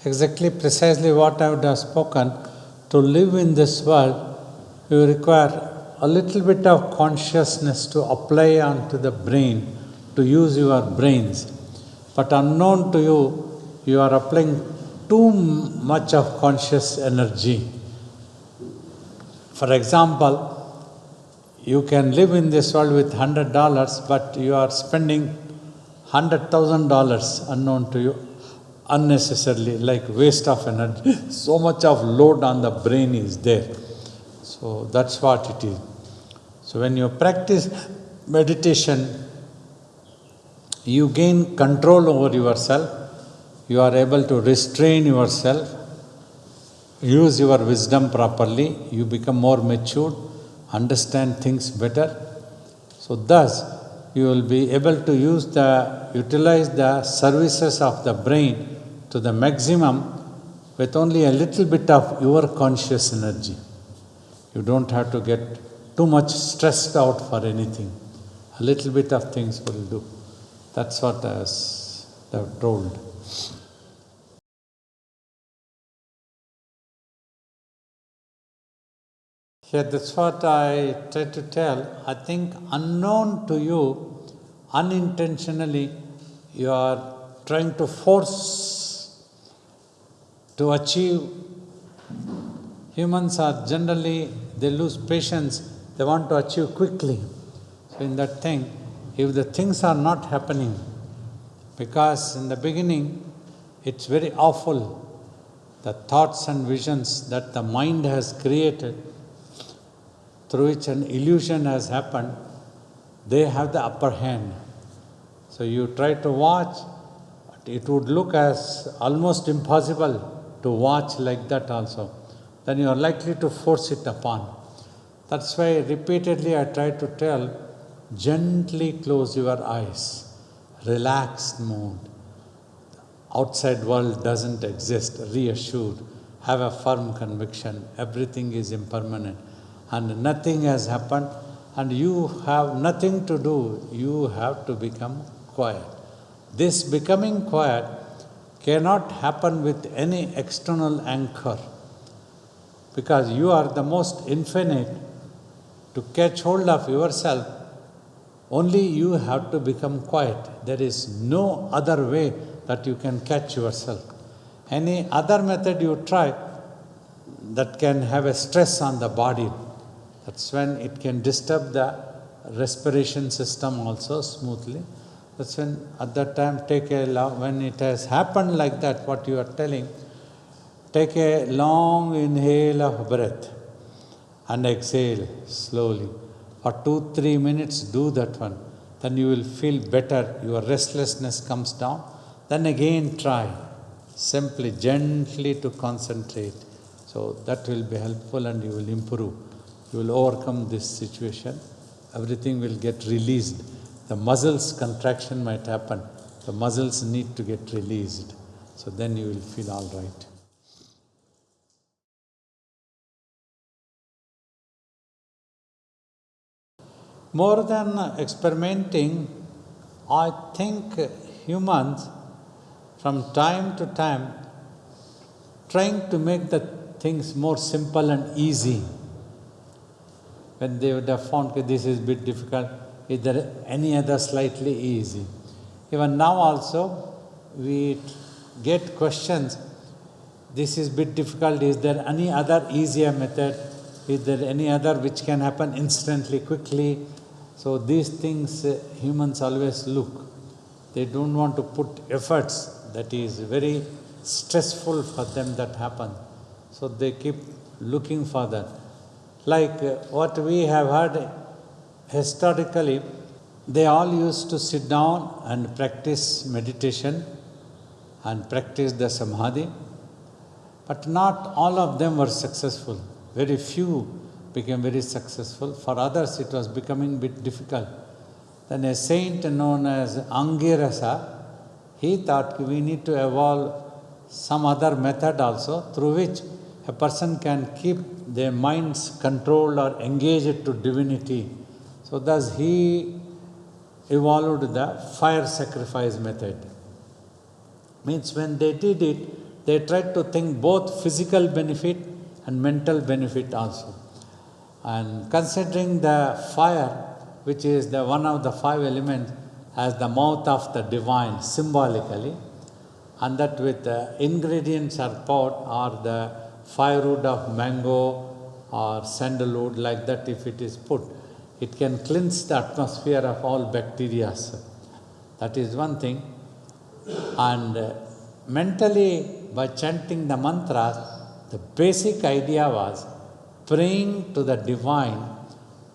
exactly precisely what I would have spoken. To live in this world, you require a little bit of consciousness to apply onto the brain, to use your brains. But unknown to you, you are applying too much of conscious energy. For example, you can live in this world with $100, but you are spending $100,000 unknown to you unnecessarily, like waste of energy. So much of load on the brain is there. So that's what it is. So when you practice meditation, you gain control over yourself. You are able to restrain yourself, use your wisdom properly. You become more matured, understand things better. So thus, you will be able to utilize the services of the brain to the maximum with only a little bit of your conscious energy. You don't have to get too much stressed out for anything. A little bit of things will do. That's what I was told. Yeah, that's what I try to tell. I think unknown to you, unintentionally, you are trying to force to achieve. Humans are generally, they lose patience, they want to achieve quickly. So in that thing, if the things are not happening, because in the beginning, it's very awful, the thoughts and visions that the mind has created, through which an illusion has happened, they have the upper hand. So you try to watch, it would look as almost impossible to watch like that also. Then you are likely to force it upon. That's why repeatedly I try to tell, gently close your eyes, relaxed mood. Outside world doesn't exist, reassured, have a firm conviction, everything is impermanent and nothing has happened and you have nothing to do, you have to become quiet. This becoming quiet cannot happen with any external anchor because you are the most infinite. To catch hold of yourself, only you have to become quiet. There is no other way that you can catch yourself. Any other method you try, that can have a stress on the body. That's when it can disturb the respiration system also smoothly. That's when at that time when it has happened like that, what you are telling, take a long inhale of breath and exhale slowly. For 2-3 minutes, do that one. Then you will feel better, your restlessness comes down. Then again try, simply, gently to concentrate. So that will be helpful and you will improve. You will overcome this situation. Everything will get released. The muscles contraction might happen. The muscles need to get released. So then you will feel all right. More than experimenting, I think humans from time to time trying to make the things more simple and easy. When they would have found that this is a bit difficult, is there any other slightly easy? Even now also, we get questions, this is a bit difficult, is there any other easier method? Is there any other which can happen instantly, quickly? So these things humans always look. They don't want to put efforts, that is very stressful for them that happen. So they keep looking for that. Like what we have heard historically, they all used to sit down and practice meditation and practice the samadhi, but not all of them were successful. Very few became very successful. For others, it was becoming a bit difficult. Then a saint known as Angirasa, he thought we need to evolve some other method also through which a person can keep their minds controlled or engaged to divinity. So thus he evolved the fire sacrifice method. Means when they did it, they tried to think both physical benefit and mental benefit also. And considering the fire, which is the one of the five elements, as the mouth of the divine symbolically, and that with the ingredients are poured, or the firewood of mango or sandalwood, like that if it is put, it can cleanse the atmosphere of all bacteria. That is one thing. And mentally, by chanting the mantras, the basic idea was praying to the divine,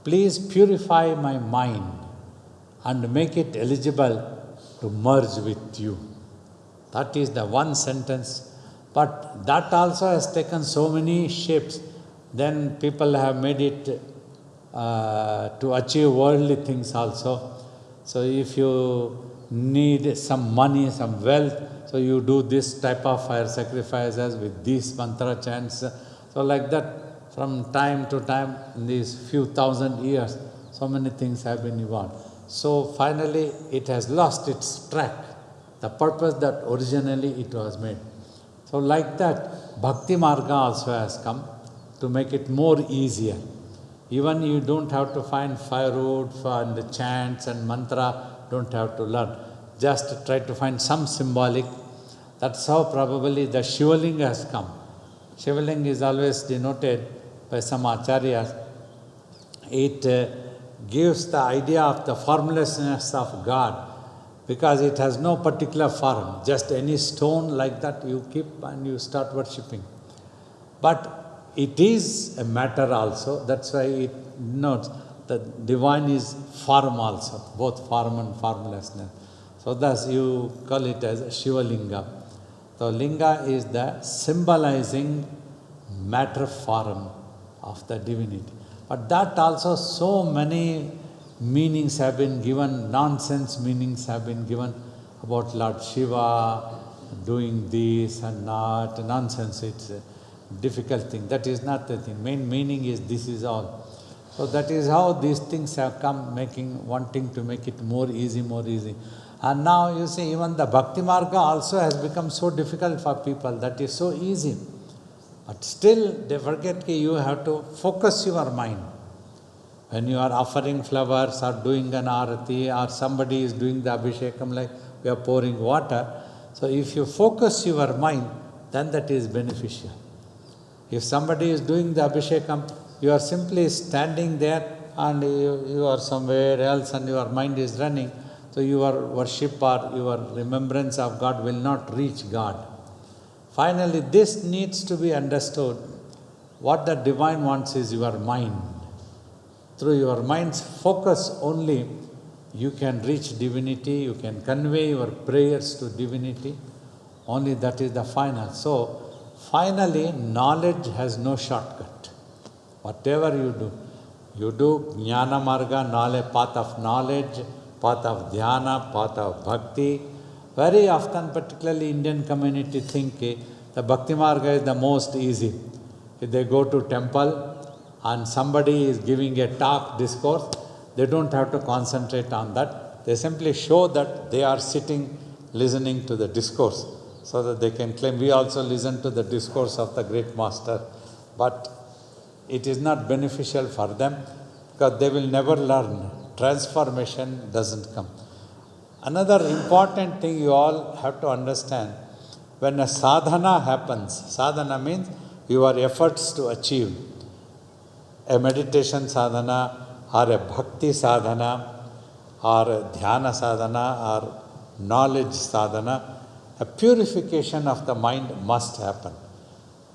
please purify my mind and make it eligible to merge with you. That is the one sentence. But that also has taken so many shapes. Then people have made it to achieve worldly things also. So if you need some money, some wealth, so you do this type of fire sacrifices with these mantra chants. So like that, from time to time, in these few thousand years, so many things have been evolved. So finally, it has lost its track, the purpose that originally it was made. So like that, Bhakti Marga also has come to make it more easier. Even you don't have to find firewood and the chants and mantra, don't have to learn. Just try to find some symbolic. That's how probably the Shivalinga has come. Shivalinga is always denoted by some acharyas. It gives the idea of the formlessness of God, because it has no particular form. Just any stone like that you keep and you start worshipping. But it is a matter also. That's why it notes that divine is form also, both form and formlessness. So thus you call it as Shiva Linga. So Linga is the symbolizing matter form of the divinity. But that also so many meanings have been given, nonsense meanings have been given about Lord Shiva doing this and not, nonsense, it's a difficult thing. That is not the thing. Main meaning is this is all. So that is how these things have come, wanting to make it more easy, more easy. And now you see, even the Bhakti Marga also has become so difficult for people. That is so easy. But still, they forget that you have to focus your mind. When you are offering flowers or doing an arati, or somebody is doing the abhishekam, like we are pouring water. So if you focus your mind, then that is beneficial. If somebody is doing the abhishekam, you are simply standing there and you are somewhere else and your mind is running. So your worship or your remembrance of God will not reach God. Finally, this needs to be understood. What the divine wants is your mind. Through your mind's focus only, you can reach divinity, you can convey your prayers to divinity. Only that is the final. So, finally, knowledge has no shortcut. Whatever you do Jnana Marga, knowledge, path of knowledge, path of dhyana, path of bhakti. Very often, particularly Indian community, think the Bhakti Marga is the most easy. If they go to temple and somebody is giving a talk, discourse, they don't have to concentrate on that. They simply show that they are sitting, listening to the discourse, so that they can claim, we also listen to the discourse of the great master. But it is not beneficial for them, because they will never learn. Transformation doesn't come. Another important thing you all have to understand, when a sadhana happens, sadhana means your efforts to achieve a meditation sadhana or a bhakti sadhana or a dhyana sadhana or knowledge sadhana, a purification of the mind must happen.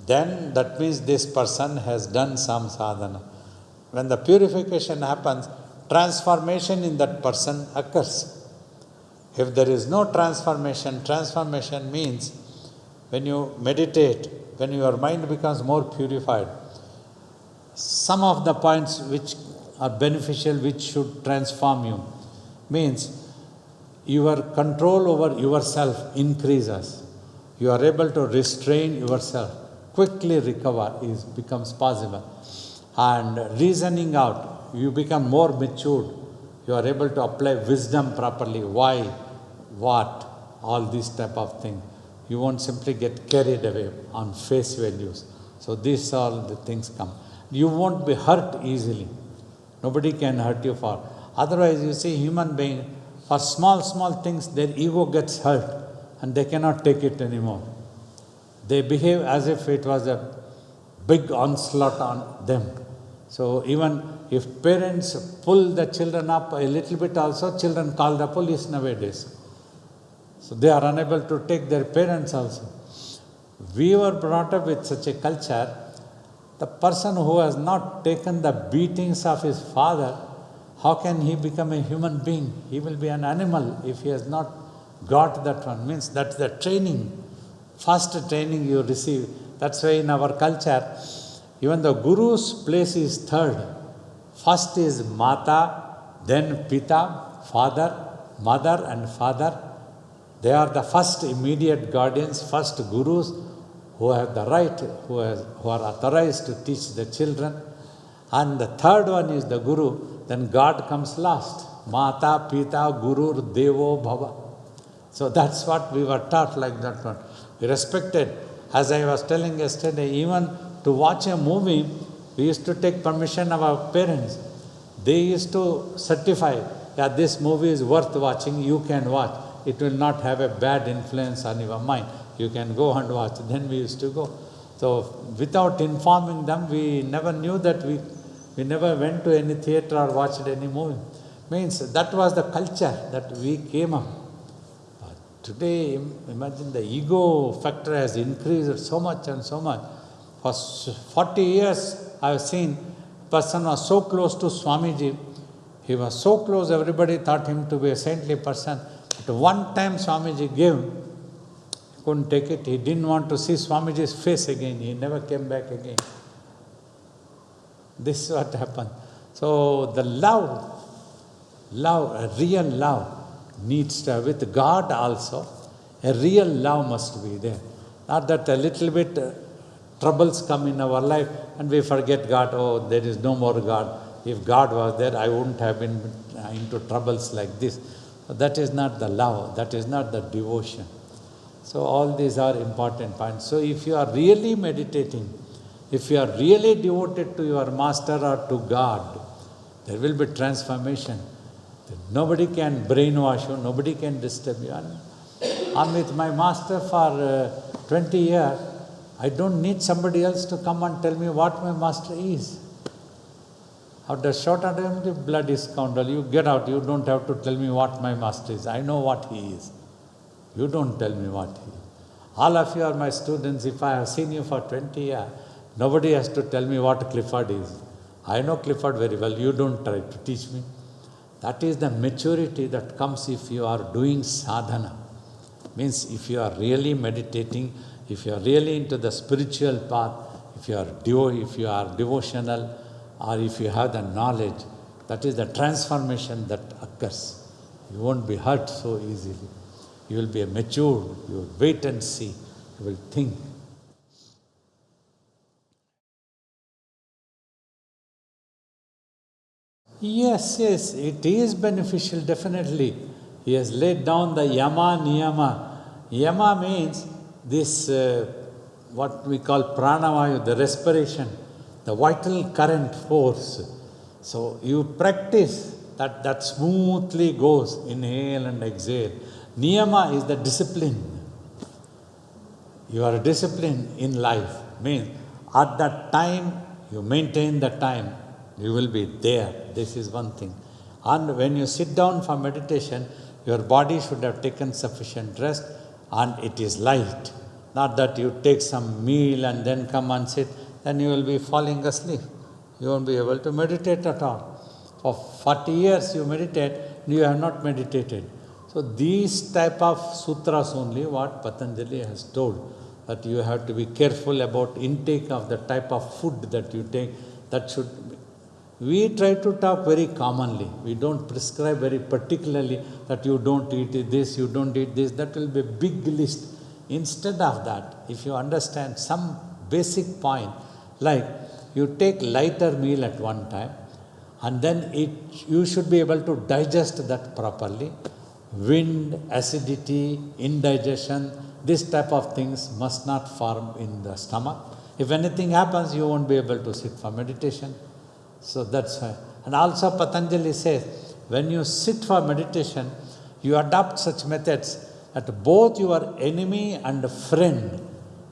Then that means this person has done some sadhana. When the purification happens, transformation in that person occurs. If there is no transformation, transformation means when you meditate, when your mind becomes more purified, some of the points which are beneficial, which should transform you, means your control over yourself increases. You are able to restrain yourself, quickly recover becomes possible. And reasoning out, you become more matured. You are able to apply wisdom properly. Why, what, all these type of things. you won't simply get carried away on face values. So these all the things come. You won't be hurt easily. Nobody can hurt you for. Otherwise, you see, human being, for small things, their ego gets hurt and they cannot take it anymore. They behave as if it was a big onslaught on them. So even if parents pull the children up a little bit also, children call the police nowadays. So they are unable to take their parents also. We were brought up with such a culture. The person who has not taken the beatings of his father, how can he become a human being? He will be an animal if he has not got that one. Means that's the training, first training you receive. That's why in our culture, even the guru's place is third. First is Mata, then Pita, father, mother and father. They are the first immediate guardians, first gurus who have the right, who are authorized to teach the children. And the third one is the guru, then God comes last. Mata, Pita, Guru, Devo, Bhava. So that's what we were taught like that one. We respected. As I was telling yesterday, even to watch a movie, we used to take permission of our parents. They used to certify that this movie is worth watching, you can watch. It will not have a bad influence on your mind. You can go and watch. Then we used to go. So without informing them, we never knew that we never went to any theatre or watched any movie. Means that was the culture that we came up. But today, imagine the ego factor has increased so much and so much. For 40 years, I have seen person was so close to Swamiji. He was so close, everybody thought him to be a saintly person. But one time Swamiji gave, he couldn't take it. He didn't want to see Swamiji's face again. He never came back again. This is what happened. So the love, a real love needs to, with God also, a real love must be there. Not that a little bit troubles come in our life and we forget God. Oh, there is no more God. If God was there, I wouldn't have been into troubles like this. That is not the love. That is not the devotion. So all these are important points. So if you are really meditating, if you are really devoted to your master or to God, there will be transformation. Nobody can brainwash you. Nobody can disturb you. I'm with my master for 20 years. I don't need somebody else to come and tell me what my master is. After short time, the bloody scoundrel, you get out. You don't have to tell me what my master is. I know what he is. You don't tell me what he is. All of you are my students. If I have seen you for 20 years, nobody has to tell me what Clifford is. I know Clifford very well. You don't try to teach me. That is the maturity that comes if you are doing sadhana. Means if you are really meditating, if you are really into the spiritual path, if you are devotional, or if you have the knowledge, that is the transformation that occurs. You won't be hurt so easily. You will be mature, you will wait and see, you will think. Yes, it is beneficial, definitely. He has laid down the yama, niyama. Yama means this, what we call pranavayu, the respiration, the vital current force. So you practice that smoothly goes, inhale and exhale. Niyama is the discipline. You are disciplined in life. Means at that time, you maintain the time. You will be there. This is one thing. And when you sit down for meditation, your body should have taken sufficient rest and it is light. Not that you take some meal and then come and sit, then you will be falling asleep. You won't be able to meditate at all. For 40 years you meditate, you have not meditated. So these type of sutras only what Patanjali has told, that you have to be careful about intake of the type of food that you take. That should be. We try to talk very commonly. We don't prescribe very particularly that you don't eat this, you don't eat this. That will be a big list. Instead of that, if you understand some basic point, like you take lighter meal at one time, and then you should be able to digest that properly. Wind, acidity, indigestion, This type of things must not form in the stomach. If anything happens, you won't be able to sit for meditation. So that's why. And also Patanjali says, when you sit for meditation, you adopt such methods that both your enemy and friend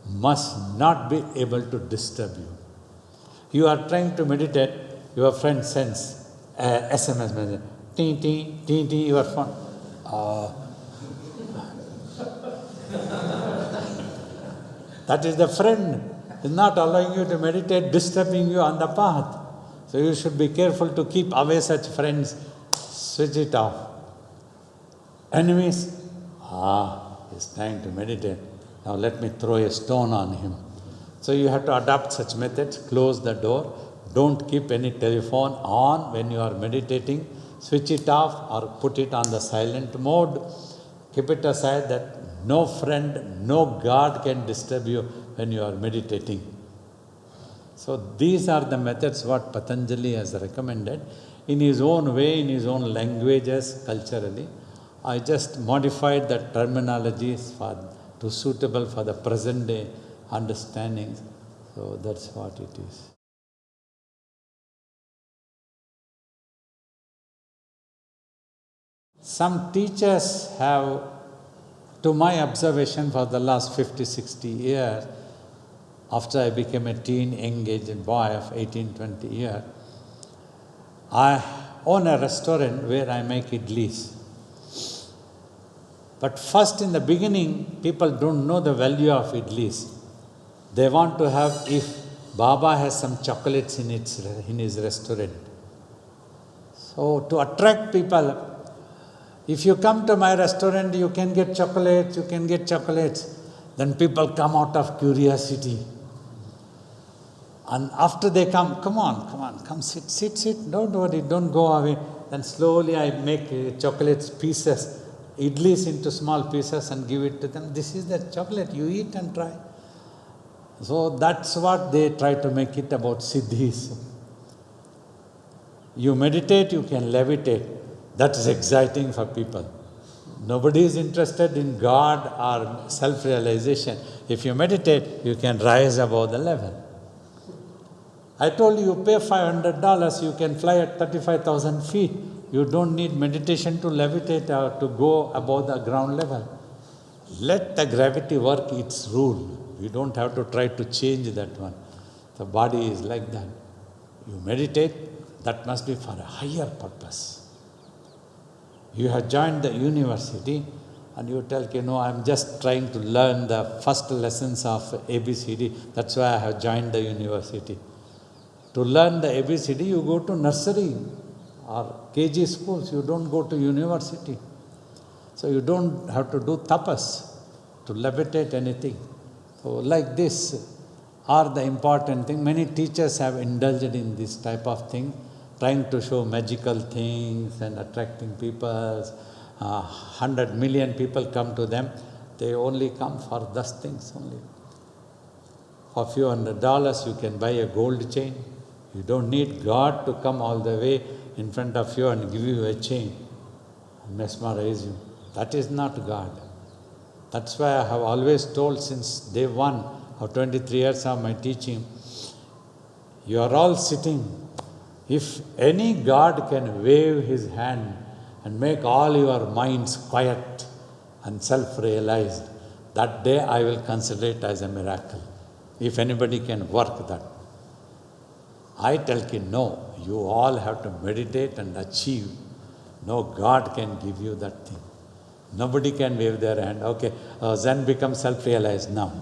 must not be able to disturb you. You are trying to meditate, your friend sends a SMS message, ting, ting, ting, ting, your phone. That is the friend, is not allowing you to meditate, disturbing you on the path. So you should be careful to keep away such friends, switch it off. Enemies, he's trying to meditate. Now let me throw a stone on him. So you have to adopt such methods, close the door, don't keep any telephone on when you are meditating, switch it off or put it on the silent mode. Keep it aside that no friend, no God can disturb you when you are meditating. So these are the methods what Patanjali has recommended in his own way, in his own languages, culturally. I just modified the terminologies to suitable for the present day understanding. So that's what it is. Some teachers have, to my observation for the last 50, 60 years, after I became a teen, engaged boy of 18, 20 years, I own a restaurant where I make idlis. But first in the beginning, people don't know the value of idlis. They want to have, if Baba has some chocolates in his restaurant. So to attract people, if you come to my restaurant, you can get chocolates, you can get chocolates. Then people come out of curiosity. And after they come, come on, come sit, don't worry, don't go away. Then slowly I make chocolates pieces, idlis into small pieces and give it to them. This is the chocolate, you eat and try. So that's what they try to make it about siddhis. You meditate, you can levitate. That is exciting for people. Nobody is interested in God or self-realization. If you meditate, you can rise above the level. I told you, you pay $500, you can fly at 35,000 feet. You don't need meditation to levitate or to go above the ground level. Let the gravity work its rule. You don't have to try to change that one. The body is like that. You meditate, that must be for a higher purpose. You have joined the university and you tell, I'm just trying to learn the first lessons of ABCD. That's why I have joined the university. To learn the ABCD, you go to nursery or KG schools. You don't go to university. So you don't have to do tapas to levitate anything. So like this are the important thing. Many teachers have indulged in this type of thing, trying to show magical things and attracting people. 100 million people come to them. They only come for those things only. For a few $100, you can buy a gold chain. You don't need God to come all the way in front of you and give you a chain and mesmerize you. That is not God. That's why I have always told since day one of 23 years of my teaching, you are all sitting. If any God can wave his hand and make all your minds quiet and self-realized, that day I will consider it as a miracle. If anybody can work that. I tell you, no, you all have to meditate and achieve. No God can give you that thing. Nobody can wave their hand. Okay, Zen becomes self-realized now.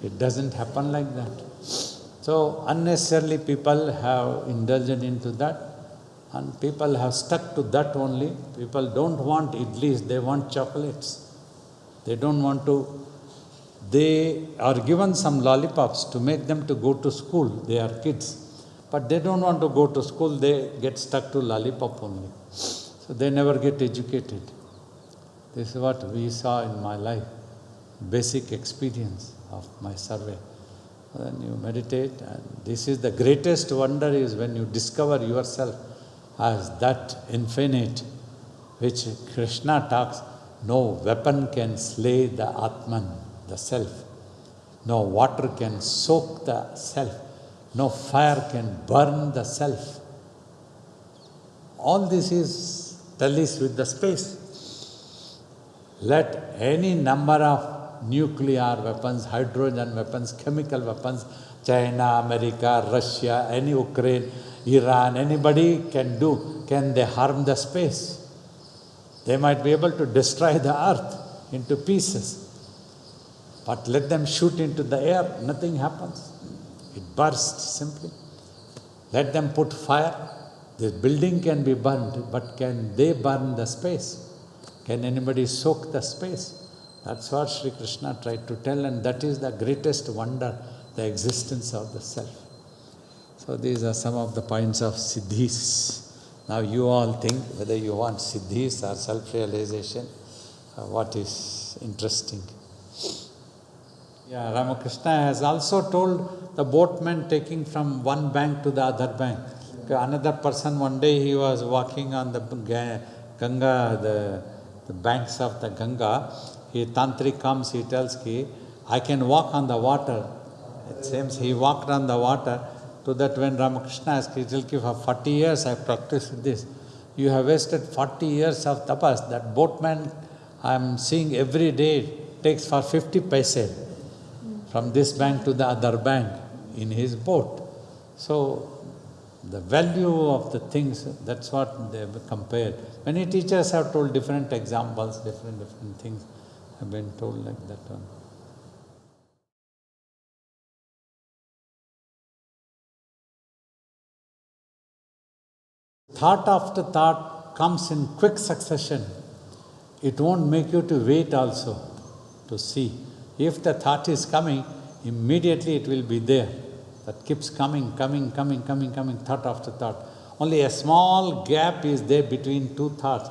It doesn't happen like that. So unnecessarily people have indulged into that and people have stuck to that only. People don't want idlis, they want chocolates. They don't want to. They are given some lollipops to make them to go to school. They are kids. But they don't want to go to school, they get stuck to lollipop only. So they never get educated. This is what we saw in my life, basic experience of my survey. Then you meditate, and this is the greatest wonder is when you discover yourself as that infinite, which Krishna talks, No weapon can slay the Atman, the self. No water can soak the self. No fire can burn the self. All this is tallies with the space. Let any number of nuclear weapons, hydrogen weapons, chemical weapons, China, America, Russia, any Ukraine, Iran, anybody can do. Can they harm the space? They might be able to destroy the earth into pieces. But let them shoot into the air, nothing happens. It bursts simply. Let them put fire. This building can be burned, but can they burn the space? Can anybody soak the space? That's what Sri Krishna tried to tell, and that is the greatest wonder, the existence of the self. So these are some of the points of siddhis. Now you all think whether you want siddhis or self-realization, what is interesting. Yeah, Ramakrishna has also told the boatman taking from one bank to the other bank. Another person, one day he was walking on the Ganga, the banks of the Ganga. Tantrik comes, he tells ki, I can walk on the water. It seems he walked on the water. To that when Ramakrishna asked, he told, for 40 years I practiced this. You have wasted 40 years of tapas. That boatman I am seeing every day takes for 50 paise from this bank to the other bank in his boat. So the value of the things, that's what they have compared. Many teachers have told different examples, different things have been told like that one. Thought after thought comes in quick succession. It won't make you to wait also to see. If the thought is coming, immediately it will be there. That keeps coming, thought after thought. Only a small gap is there between two thoughts.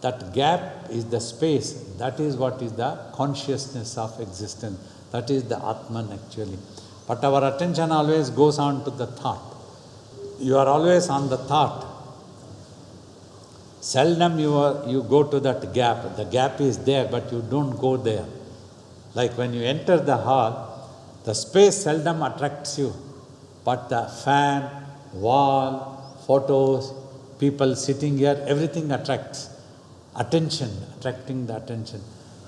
That gap is the space. That is what is the consciousness of existence. That is the Atman actually. But our attention always goes on to the thought. You are always on the thought. Seldom you go to that gap. The gap is there, but you don't go there. Like when you enter the hall, the space seldom attracts you. But the fan, wall, photos, people sitting here, everything attracts. Attention, attracting the attention.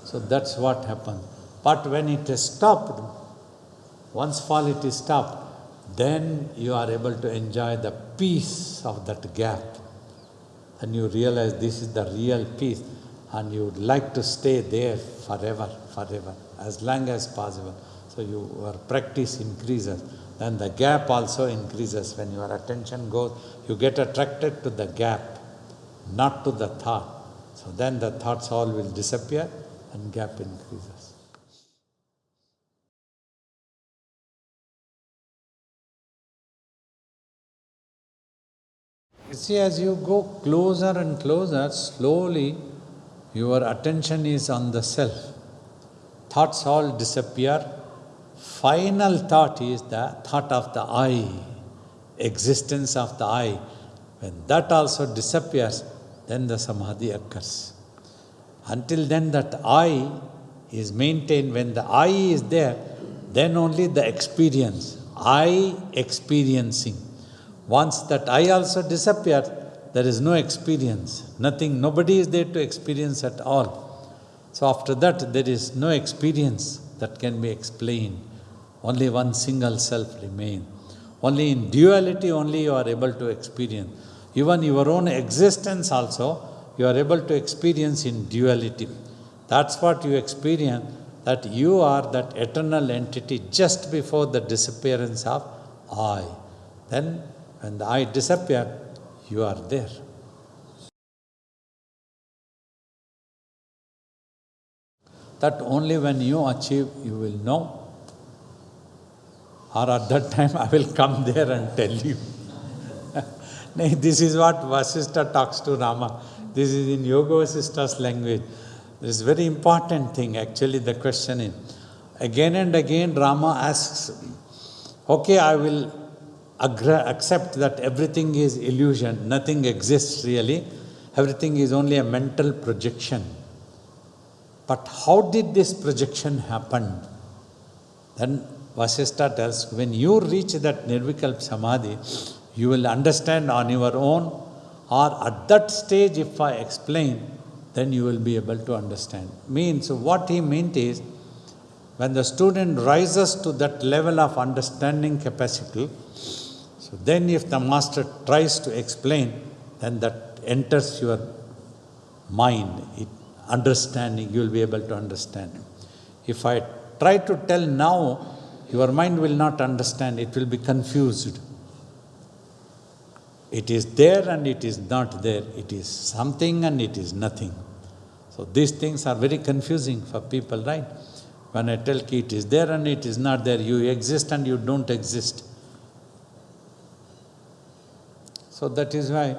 So that's what happens. But when it is stopped, once fall it is stopped, then you are able to enjoy the peace of that gap. And you realize this is the real peace, and you would like to stay there forever, as long as possible. So your practice increases. Then the gap also increases. When your attention goes, you get attracted to the gap, not to the thought. So then the thoughts all will disappear and gap increases. You see, as you go closer and closer, slowly your attention is on the self. Thoughts all disappear. Final thought is the thought of the I, existence of the I. When that also disappears, then the samadhi occurs. Until then, that I is maintained. When the I is there, then only the experience, I experiencing. Once that I also disappears, there is no experience, nothing, nobody is there to experience at all. So after that, there is no experience that can be explained. Only one single self remains. Only in duality only you are able to experience. Even your own existence also, you are able to experience in duality. That's what you experience, that you are that eternal entity just before the disappearance of I. Then when the I disappears, you are there. That only when you achieve, you will know. Or at that time, I will come there and tell you. This is what Vasishtha talks to Rama. This is in Yoga Vasishtha's language. This is a very important thing, actually, the question is. Again and again, Rama asks, okay, I will accept that everything is illusion, nothing exists really. Everything is only a mental projection. But how did this projection happen? Then Vasishtha tells, when you reach that Nirvikalpa Samadhi, you will understand on your own, or at that stage if I explain, then you will be able to understand. Means what he meant is, when the student rises to that level of understanding capacity, so then if the master tries to explain, then that enters your mind, understanding, you will be able to understand. If I try to tell now, your mind will not understand, it will be confused. It is there and it is not there. It is something and it is nothing. So these things are very confusing for people, right? When I tell you it is there and it is not there, you exist and you don't exist. So that is why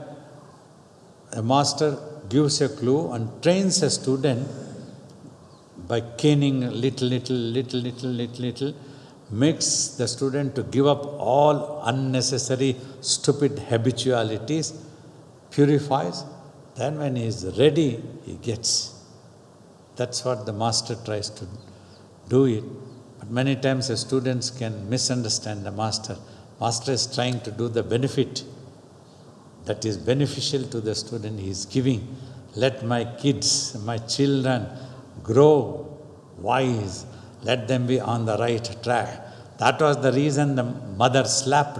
a master gives a clue and trains a student by caning little, makes the student to give up all unnecessary, stupid habitualities, purifies. Then when he is ready, he gets. That's what the master tries to do it. But many times the students can misunderstand the master. Master is trying to do the benefit that is beneficial to the student. He is giving. Let my kids, my children grow wise. Let them be on the right track. That was the reason the mother slapped.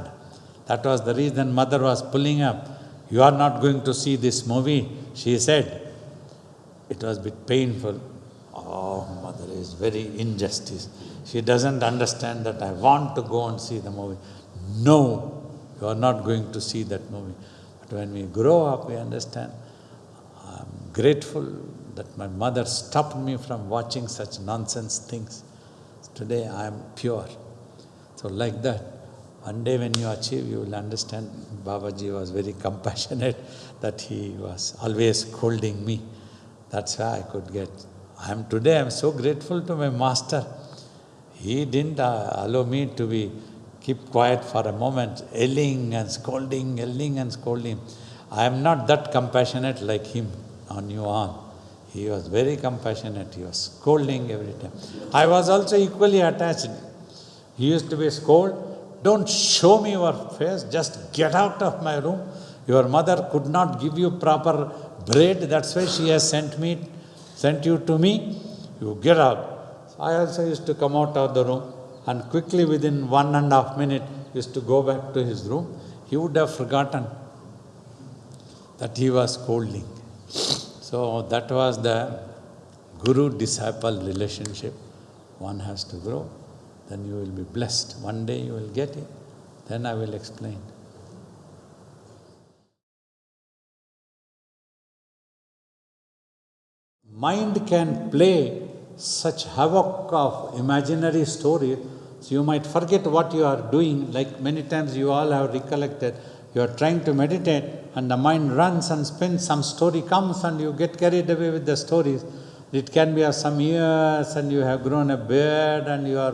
That was the reason mother was pulling up. You are not going to see this movie, she said. It was a bit painful. Oh, mother is very injustice. She doesn't understand that I want to go and see the movie. No, you are not going to see that movie. But when we grow up, we understand. I'm grateful that my mother stopped me from watching such nonsense things. Today I am pure. So like that, one day when you achieve, you will understand. Babaji was very compassionate, that he was always scolding me. That's why I could get. Today I am so grateful to my master. He didn't allow me to keep quiet for a moment, yelling and scolding, I am not that compassionate like him on you all. He was very compassionate. He was scolding every time. I was also equally attached. He used to be scold. Don't show me your face. Just get out of my room. Your mother could not give you proper bread. That's why she has sent you to me. You get out. So I also used to come out of the room, and quickly within 1.5 minutes used to go back to his room. He would have forgotten that he was scolding. So that was the guru-disciple relationship. One has to grow, then you will be blessed. One day you will get it, then I will explain. Mind can play such havoc of imaginary stories, so you might forget what you are doing. Like many times you all have recollected, you are trying to meditate and the mind runs and spins, some story comes and you get carried away with the stories. It can be of some years and you have grown a beard and you are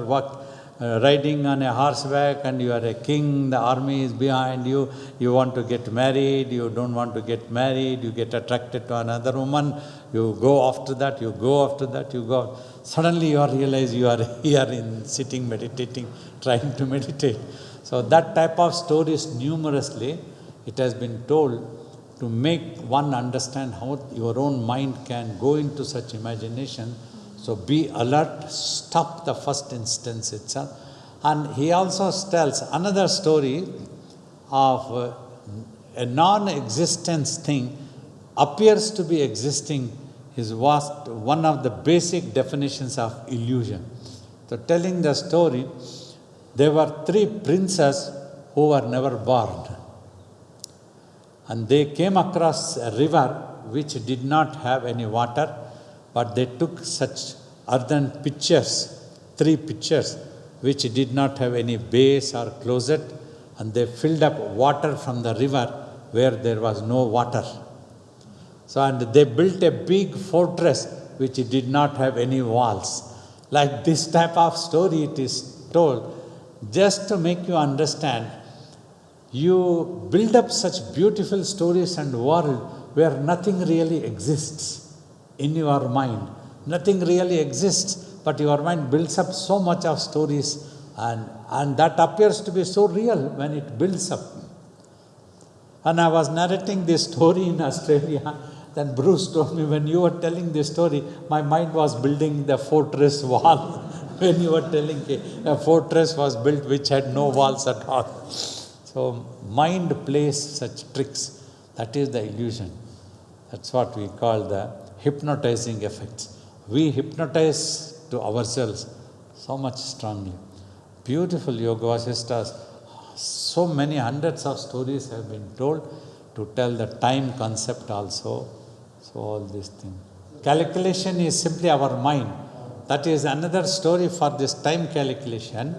riding on a horseback and you are a king, the army is behind you, you want to get married, you don't want to get married, you get attracted to another woman, you go after that, you go. Suddenly you realize you are here sitting, meditating, trying to meditate. So that type of stories numerously, it has been told to make one understand how your own mind can go into such imagination. So be alert, stop the first instance itself. And he also tells another story of a non-existence thing appears to be existing is one of the basic definitions of illusion. So telling the story, there were 3 princes who were never born. And they came across a river which did not have any water, but they took such earthen pitchers, 3 pitchers, which did not have any base or closet, and they filled up water from the river where there was no water. So, and they built a big fortress which did not have any walls. Like this type of story it is told, just to make you understand, you build up such beautiful stories and world where nothing really exists in your mind. Nothing really exists, but your mind builds up so much of stories, and that appears to be so real when it builds up. And I was narrating this story in Australia. Then Bruce told me, when you were telling this story, my mind was building the fortress wall. When you were telling a fortress was built which had no walls at all. So mind plays such tricks. That is the illusion. That's what we call the hypnotizing effects. We hypnotize to ourselves so much strongly. Beautiful Yoga Vasisthas. So many hundreds of stories have been told to tell the time concept also. So all these things. Calculation is simply our mind. That is another story for this time calculation.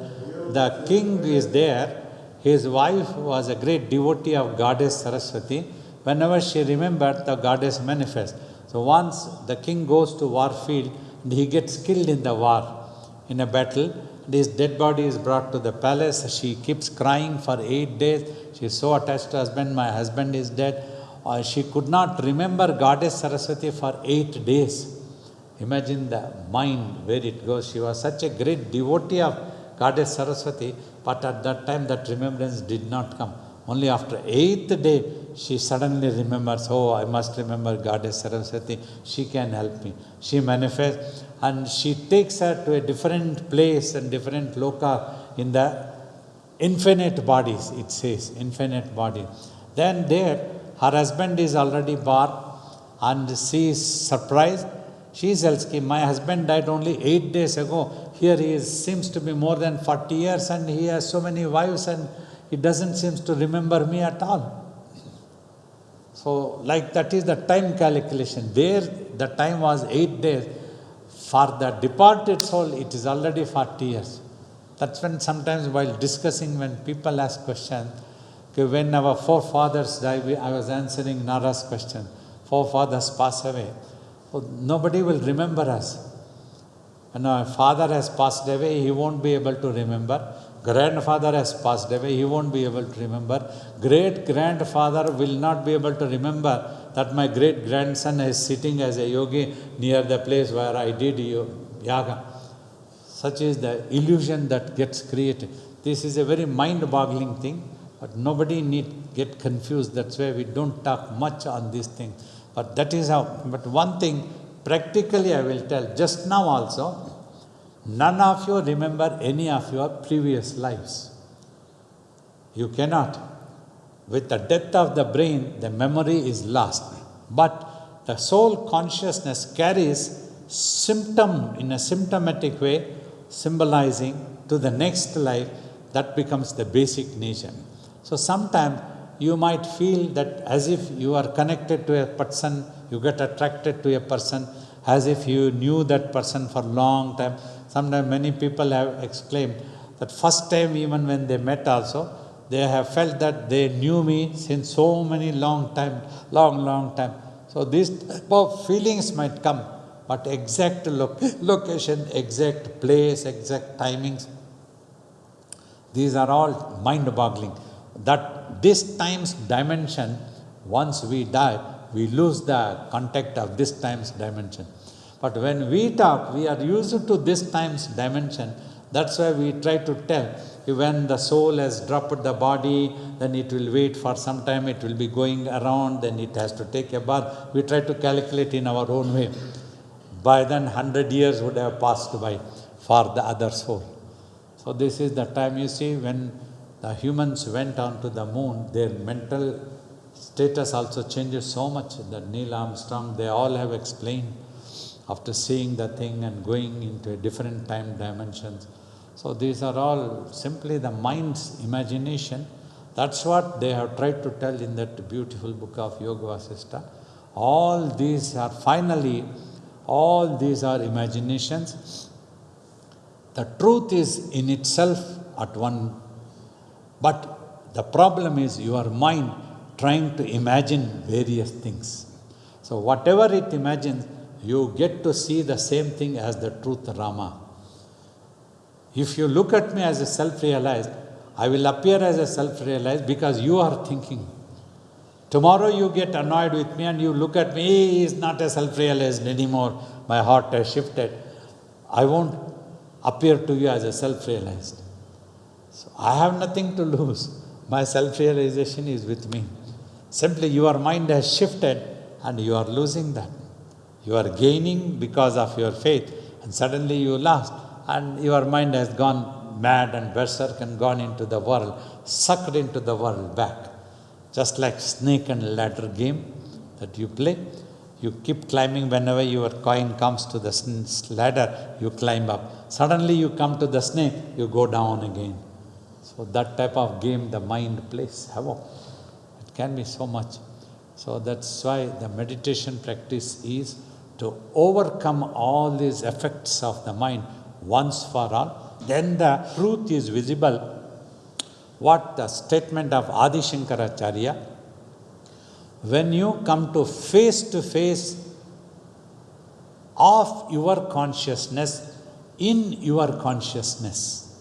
The king is there. His wife was a great devotee of Goddess Saraswati. Whenever she remembered, the goddess manifests. So once the king goes to war field, and he gets killed in the war, in a battle. His dead body is brought to the palace. She keeps crying for 8 days. She is so attached to her husband. My husband is dead. She could not remember Goddess Saraswati for 8 days. Imagine the mind where it goes. She was such a great devotee of Goddess Saraswati, but at that time that remembrance did not come. Only after 8th day, she suddenly remembers, oh, I must remember Goddess Saraswati. She can help me. She manifests, and she takes her to a different place and different loka in the infinite bodies, it says, infinite body. Then there, her husband is already born, and she is surprised. She tells him, my husband died only 8 days ago. Here he is, seems to be more than 40 years, and he has so many wives, and he doesn't seem to remember me at all. So, like that is the time calculation. There, the time was 8 days. For the departed soul, it is already 40 years. That's when sometimes while discussing, when people ask questions, okay, when our forefathers died, I was answering Nara's question. Forefathers pass away. So nobody will remember us. When our father has passed away, he won't be able to remember. Grandfather has passed away, he won't be able to remember. Great-grandfather will not be able to remember that my great-grandson is sitting as a yogi near the place where I did yoga. Such is the illusion that gets created. This is a very mind-boggling thing, but nobody need get confused. That's why we don't talk much on these things. But that is how. But one thing, practically I will tell, just now also, none of you remember any of your previous lives. You cannot. With the death of the brain, the memory is lost. But the soul consciousness carries symptom in a symptomatic way, symbolizing to the next life. That becomes the basic nature. So sometimes you might feel that as if you are connected to a person, you get attracted to a person, as if you knew that person for a long time. Sometimes many people have exclaimed that first time even when they met also, they have felt that they knew me since so many long time. So these type of feelings might come, but exact location, exact place, exact timings, these are all mind-boggling. That this time's dimension, once we die, we lose the contact of this time's dimension. But when we talk, we are used to this time's dimension. That's why we try to tell. When the soul has dropped the body, then it will wait for some time, it will be going around, then it has to take a bath. We try to calculate in our own way. By then 100 years would have passed by for the other soul. So this is the time, you see, when the humans went on to the moon, their mental status also changes so much. That Neil Armstrong, they all have explained after seeing the thing and going into a different time dimensions. So these are all simply the mind's imagination. That's what they have tried to tell in that beautiful book of Yoga Vasishtha. All these are imaginations. The truth is in itself at one, but the problem is your mind trying to imagine various things. So whatever it imagines, you get to see the same thing as the truth Rama. If you look at me as a self-realized, I will appear as a self-realized because you are thinking. Tomorrow you get annoyed with me and you look at me, he is not a self-realized anymore, my heart has shifted. I won't appear to you as a self-realized. So I have nothing to lose. My self-realization is with me. Simply your mind has shifted and you are losing that. You are gaining because of your faith, and suddenly you lost, and your mind has gone mad and berserk and gone into the world, sucked into the world back. Just like snake and ladder game that you play, you keep climbing. Whenever your coin comes to the ladder, you climb up. Suddenly you come to the snake, you go down again. So that type of game the mind plays havoc. It can be so much. So that's why the meditation practice is to overcome all these effects of the mind once for all. Then the truth is visible. What the statement of Adi Shankaracharya, when you come to face of your consciousness in your consciousness,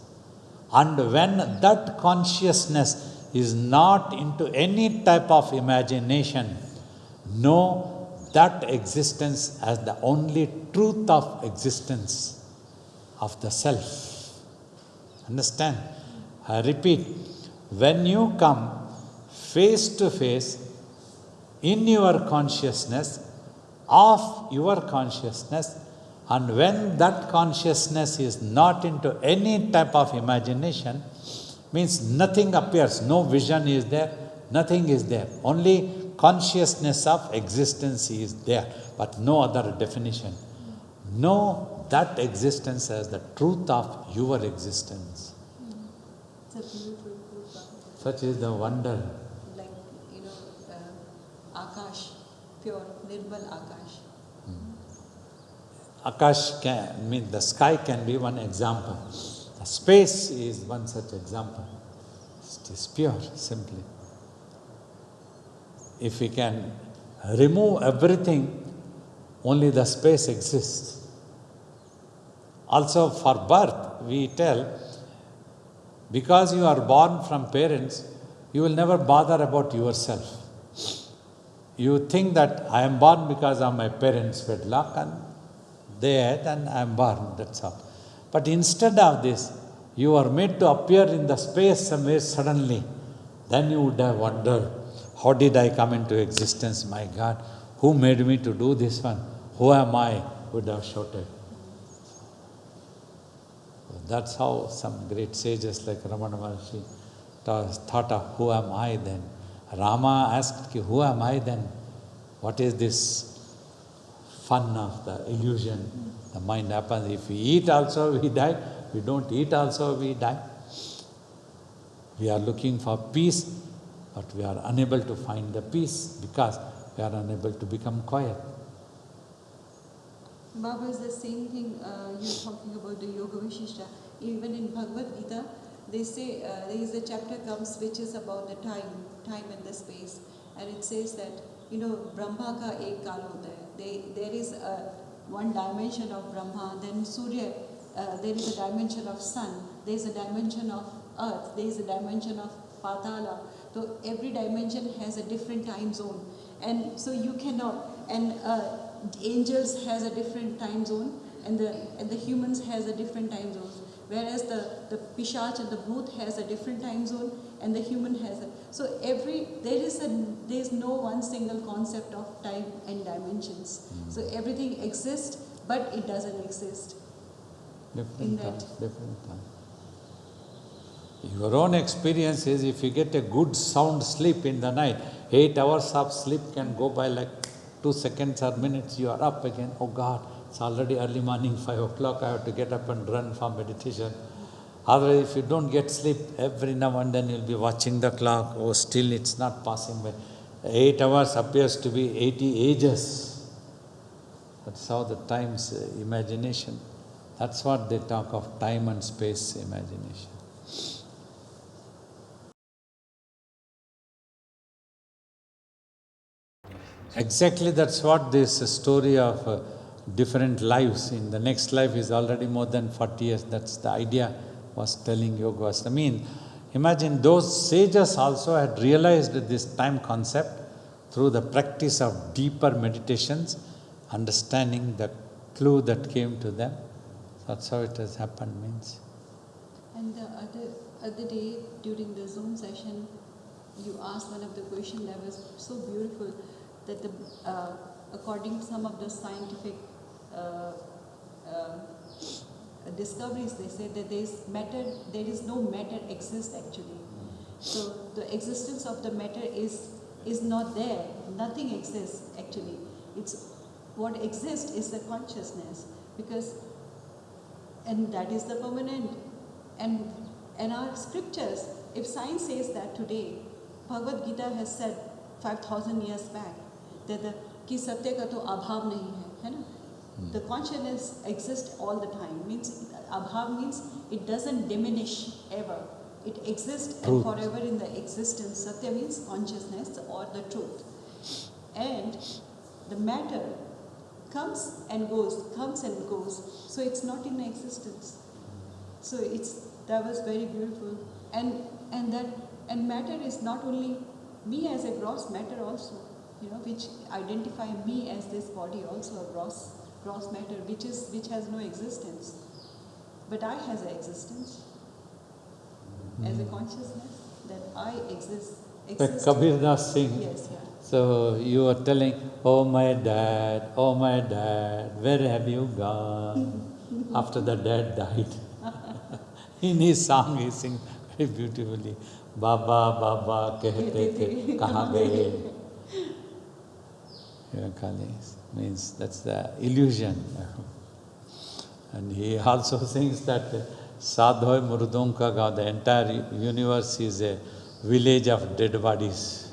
and when that consciousness is not into any type of imagination, know that existence as the only truth of existence of the self. Understand? I repeat, when you come face to face in your consciousness of your consciousness, and when that consciousness is not into any type of imagination, means nothing appears, no vision is there, nothing is there, only consciousness of existence is there, but no other definition. Know that existence as the truth of your existence. It's a beautiful truth. Such is the wonder. Like, Akash, pure, Nirbal Akash. Akash can mean the sky can be one example. The space is one such example. It is pure, simply. If we can remove everything, only the space exists. Also for birth, we tell, because you are born from parents, you will never bother about yourself. You think that I am born because of my parents' wedlock, and they had, and I am born, that's all. But instead of this, you are made to appear in the space somewhere suddenly. Then you would have wondered, how did I come into existence? My God, who made me to do this one? Who am I? Would have shouted. That's how some great sages like Ramana Maharshi thought of, who am I then? Rama asked, who am I then? What is this fun of the illusion? The mind happens. If we eat also we die. We don't eat also we die. We are looking for peace, but we are unable to find the peace because we are unable to become quiet. Baba, is the same thing you're talking about the Yoga Vishishta. Even in Bhagavad Gita, they say there is a chapter comes which is about the time and the space, and it says that Brahma ka ek kal hota hai. There is one dimension of Brahma, then Surya, there is a dimension of sun, there is a dimension of earth, there is a dimension of Patala. So every dimension has a different time zone, and so you cannot. And angels has a different time zone, and the humans has a different time zone. Whereas the Pishach and the Bhoot has a different time zone, and the human has a. So there is no one single concept of time and dimensions. So everything exists, but it doesn't exist. Different time. Your own experience is, if you get a good sound sleep in the night, 8 hours of sleep can go by like 2 seconds or minutes. You are up again. Oh God, it's already early morning, 5 o'clock. I have to get up and run for meditation. Otherwise, if you don't get sleep, every now and then you'll be watching the clock. Oh, still it's not passing by. 8 hours appears to be 80 ages. That's how the time's imagination. That's what they talk of, time and space imagination. Exactly, that's what this story of different lives. In the next life is already more than 40 years. That's the idea was telling Yoga. I mean, imagine those sages also had realized this time concept, through the practice of deeper meditations, understanding the clue that came to them. That's how it has happened, means. And the other day during the Zoom session, you asked one of the questions that was so beautiful, that according to some of the scientific discoveries, they said that there is no matter exists actually. So the existence of the matter is not there. Nothing exists actually. It's what exists is the consciousness, and that is the permanent. And our scriptures, if science says that today, Bhagavad Gita has said 5,000 years back that कि सत्य का तो अभाव नहीं है ना? The consciousness exists all the time. Means abhav means it doesn't diminish ever. It exists and forever in the existence. Satya means consciousness or the truth. And the matter comes and goes. So it's not in existence. So that was very beautiful. And matter is not only me as a gross matter also, which identify me as this body also a gross matter, which has no existence. But I has an existence as a consciousness that I exist. Kabir Das Singh. Yes, yeah. So you were telling, oh my dad, where have you gone? After the dad died. In his song he sings very beautifully, Baba, Baba, kehte the, kahan gaye? Means that's the illusion. And he also sings that Sadhoy Murdon ka gaon, the entire universe is a village of dead bodies.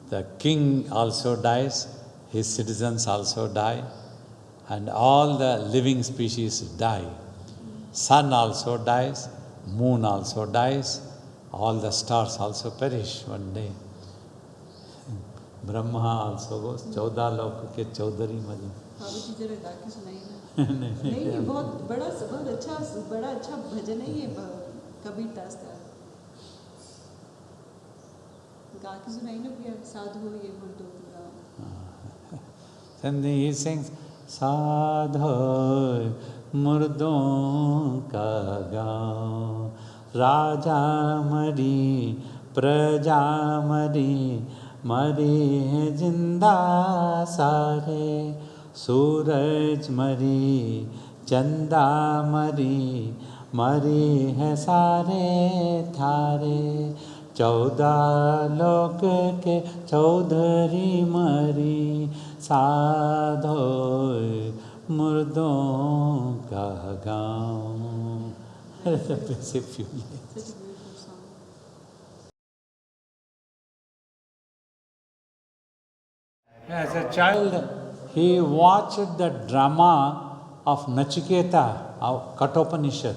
The king also dies, his citizens also die, and all the living species die. Sun also dies, moon also dies, all the stars also perish one day. Brahma also goes, 14 lok ke chaudhari mali. बाबूजी जरा गा के सुनाइए ना। नहीं, ये बहुत बड़ा अच्छा भजन है ये कबीर दास का। गा के सुनाइए ना भैया, साधु हो ये मुर्दों का। Then he sings, Sadhoy मुर्दों का गाँव, राजा मरी प्रजा मरी, मरी है जिंदा सारे, सूरज मरी चंदा मरी, मरी है सारे थारे, 14 लोक के चौधरी मरी, साधोय मुर्दों का गाँव. Such a beautiful song. As a child, he watched the drama of Nachiketa of Kathopanishad.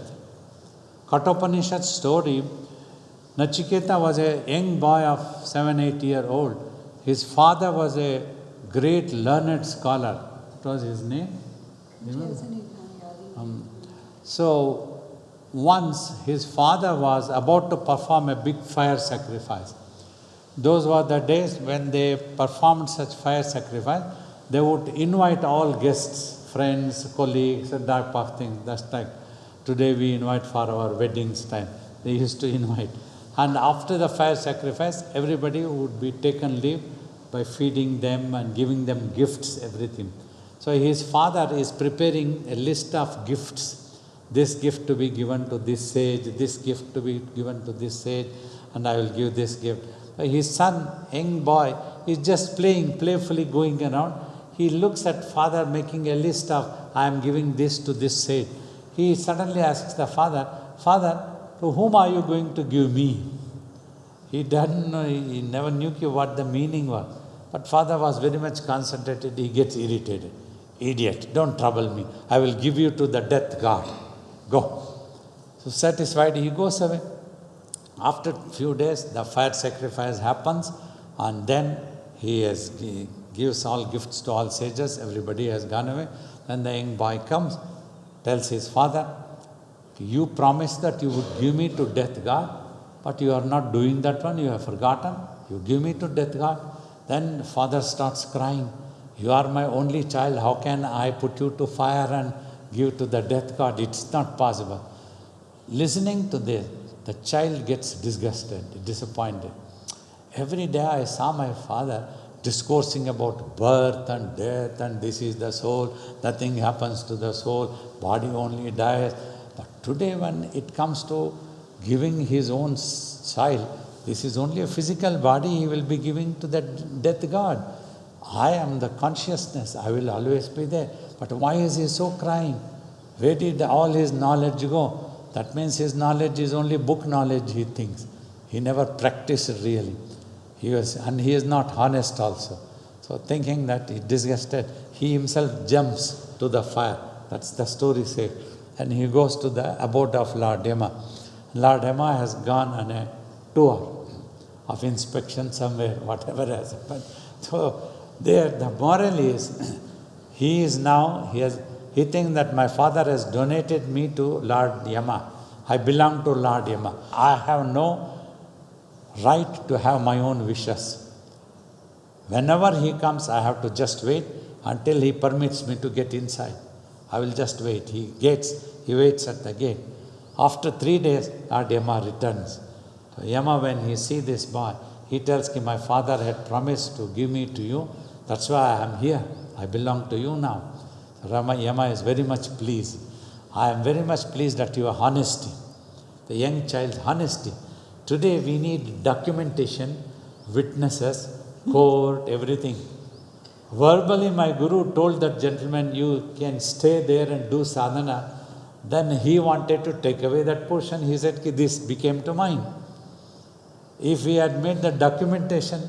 Kathopanishad story, Nachiketa was a young boy of 7-8 years old. His father was a great learned scholar. What was his name? So once his father was about to perform a big fire sacrifice. Those were the days when they performed such fire sacrifice. They would invite all guests, friends, colleagues, and that type of thing. That's like today we invite for our weddings time. They used to invite. And after the fire sacrifice, everybody would be taken leave by feeding them and giving them gifts, everything. So his father is preparing a list of gifts. This gift to be given to this sage, this gift to be given to this sage, and I will give this gift. His son, young boy, is just playfully going around. He looks at father making a list of, I am giving this to this sage. He suddenly asks the father, Father, to whom are you going to give me? He doesn't know, he never knew what the meaning was. But father was very much concentrated, he gets irritated. Idiot, don't trouble me. I will give you to the death god. Go. So satisfied, he goes away. After a few days, the fire sacrifice happens, and then he gives all gifts to all sages. Everybody has gone away. Then the young boy comes, tells his father, you promised that you would give me to death god, but you are not doing that one, you have forgotten. You give me to death god. Then father starts crying, you are my only child, how can I put you to fire and give to the death god? It's not possible. Listening to this, the child gets disgusted, disappointed. Every day I saw my father discoursing about birth and death, and this is the soul, nothing happens to the soul, body only dies. But today when it comes to giving his own child, this is only a physical body he will be giving to the death god. I am the consciousness, I will always be there. But why is he so crying? Where did all his knowledge go? That means his knowledge is only book knowledge, he thinks. He never practiced really. He is not honest also. So thinking that he disgusted, he himself jumps to the fire. That's the story says. And he goes to the abode of Lord Yama. Lord Yama has gone on a tour of inspection somewhere, whatever has happened. So there the moral is, he thinks that my father has donated me to Lord Yama. I belong to Lord Yama. I have no right to have my own wishes. Whenever he comes, I have to just wait until he permits me to get inside. I will just wait. He waits at the gate. After 3 days, Lord Yama returns. So Yama, when he sees this boy, he tells him, my father had promised to give me to you. That's why I am here. I belong to you now. Yama is very much pleased. I am very much pleased at your honesty, the young child's honesty. Today we need documentation, witnesses, court, everything. Verbally my guru told that gentleman, you can stay there and do sadhana. Then he wanted to take away that portion. He said, this became to mine. If we had made the documentation,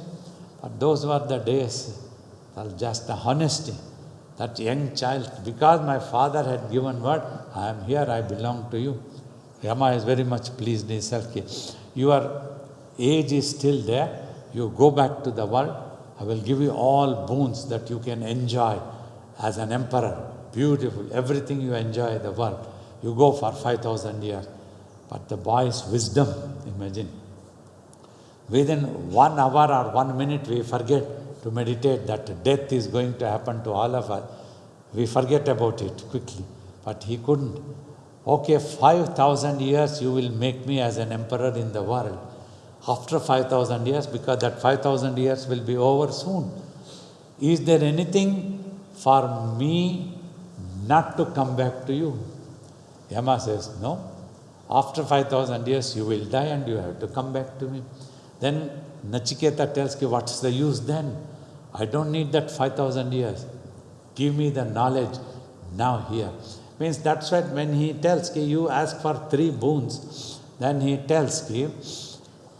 but those were the days, just the honesty. That young child, because my father had given word, I am here, I belong to you. Yama is very much pleased himself. Your age is still there. You go back to the world. I will give you all boons that you can enjoy as an emperor. Beautiful. Everything you enjoy in the world. You go for 5,000 years. But the boy's wisdom, imagine. Within 1 hour or 1 minute, we forget to meditate that death is going to happen to all of us. We forget about it quickly. But he couldn't. Okay, 5,000 years you will make me as an emperor in the world. After 5,000 years, because that 5,000 years will be over soon. Is there anything for me not to come back to you? Yama says, no. After 5,000 years you will die and you have to come back to me. Then Nachiketa tells you, what's the use then? I don't need that 5,000 years. Give me the knowledge now here. Means that's why when he tells you ask for 3 boons, then he tells you,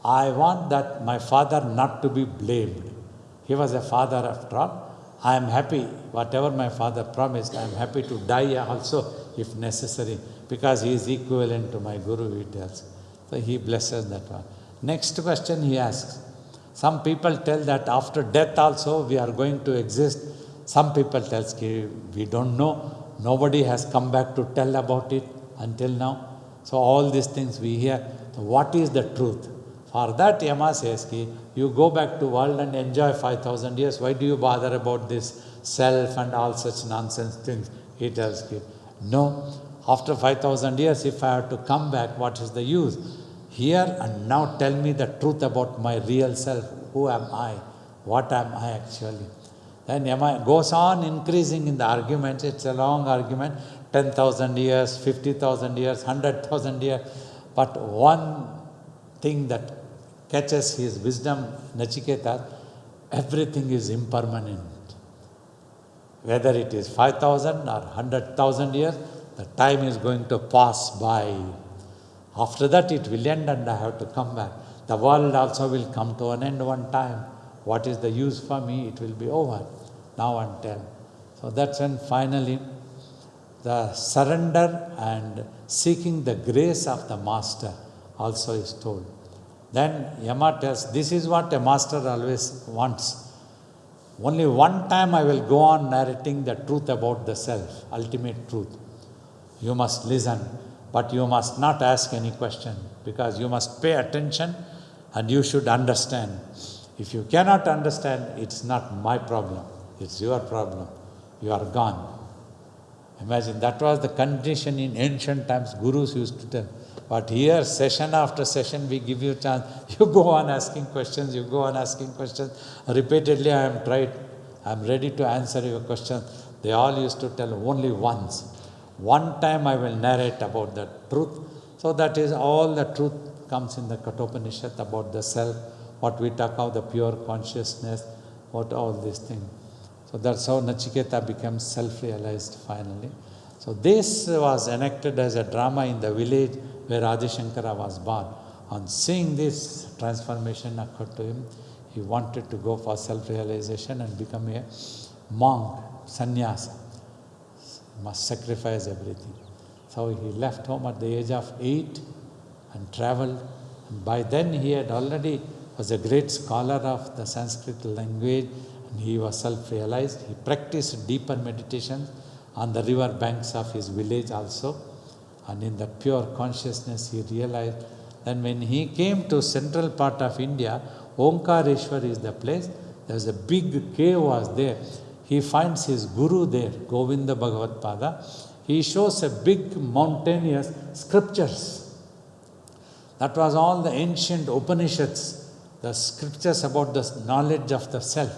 I want that my father not to be blamed. He was a father after all. I am happy, whatever my father promised, I am happy to die also if necessary, because he is equivalent to my guru, he tells. So he blesses that one. Next question he asks. Some people tell that after death also we are going to exist. Some people tell we don't know. Nobody has come back to tell about it until now. So all these things we hear. So what is the truth? For that Yama says, you go back to world and enjoy 5,000 years. Why do you bother about this self and all such nonsense things? He tells, no, after 5,000 years if I have to come back, what is the use? Here and now tell me the truth about my real self. Who am I? What am I actually? Then Yama goes on increasing in the arguments. It's a long argument. 10,000 years, 50,000 years, 100,000 years. But one thing that catches his wisdom, Nachiketa, everything is impermanent. Whether it is 5,000 or 100,000 years, the time is going to pass by. After that it will end and I have to come back. The world also will come to an end one time. What is the use for me? It will be over now and then. So that's when finally the surrender and seeking the grace of the master also is told. Then Yama tells, this is what a master always wants. Only one time I will go on narrating the truth about the self, ultimate truth. You must listen, but you must not ask any question, because you must pay attention and you should understand. If you cannot understand, it's not my problem, it's your problem. You are gone. Imagine, that was the condition in ancient times, gurus used to tell. But here, session after session, we give you a chance. You go on asking questions, you go on asking questions. Repeatedly I am tried, I am ready to answer your questions. They all used to tell only once. One time I will narrate about the truth. So that is all the truth comes in the Kathopanishad about the self, what we talk of the pure consciousness, what all these things. So that's how Nachiketa becomes self-realized finally. So this was enacted as a drama in the village where Adi Shankara was born. On seeing this transformation occurred to him, he wanted to go for self-realization and become a monk, sannyasa. Must sacrifice everything. So he left home at the age of 8 and traveled. And by then he had already was a great scholar of the Sanskrit language, and he was self-realized. He practiced deeper meditation on the river banks of his village also. And in that pure consciousness he realized. Then when he came to central part of India, Omkareshwar is the place. There was a big cave was there. He finds his guru there, Govinda Bhagavad Pada. He shows a big mountainous scriptures. That was all the ancient Upanishads, the scriptures about the knowledge of the self.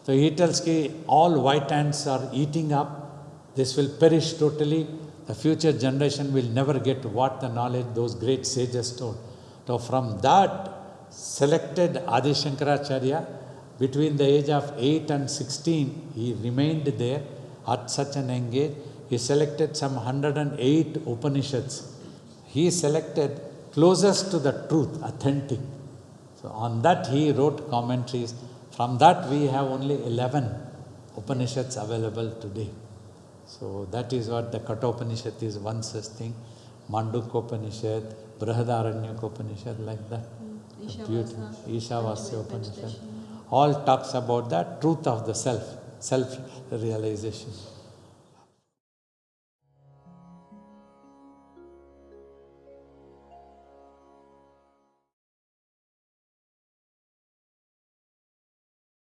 So he tells that all white ants are eating up, this will perish totally, the future generation will never get what the knowledge those great sages told. So from that selected Adi Shankaracharya, between the age of 8 and 16, he remained there at such an young age. He selected some 108 Upanishads. He selected closest to the truth, authentic. So on that he wrote commentaries. From that we have only 11 Upanishads available today. So that is what the Kathopanishad is, one such thing. Mandukopanishad, Brihadaranyukopanishad, like that. Ishavasya Upanishad. All talks about that truth of the self, self-realization.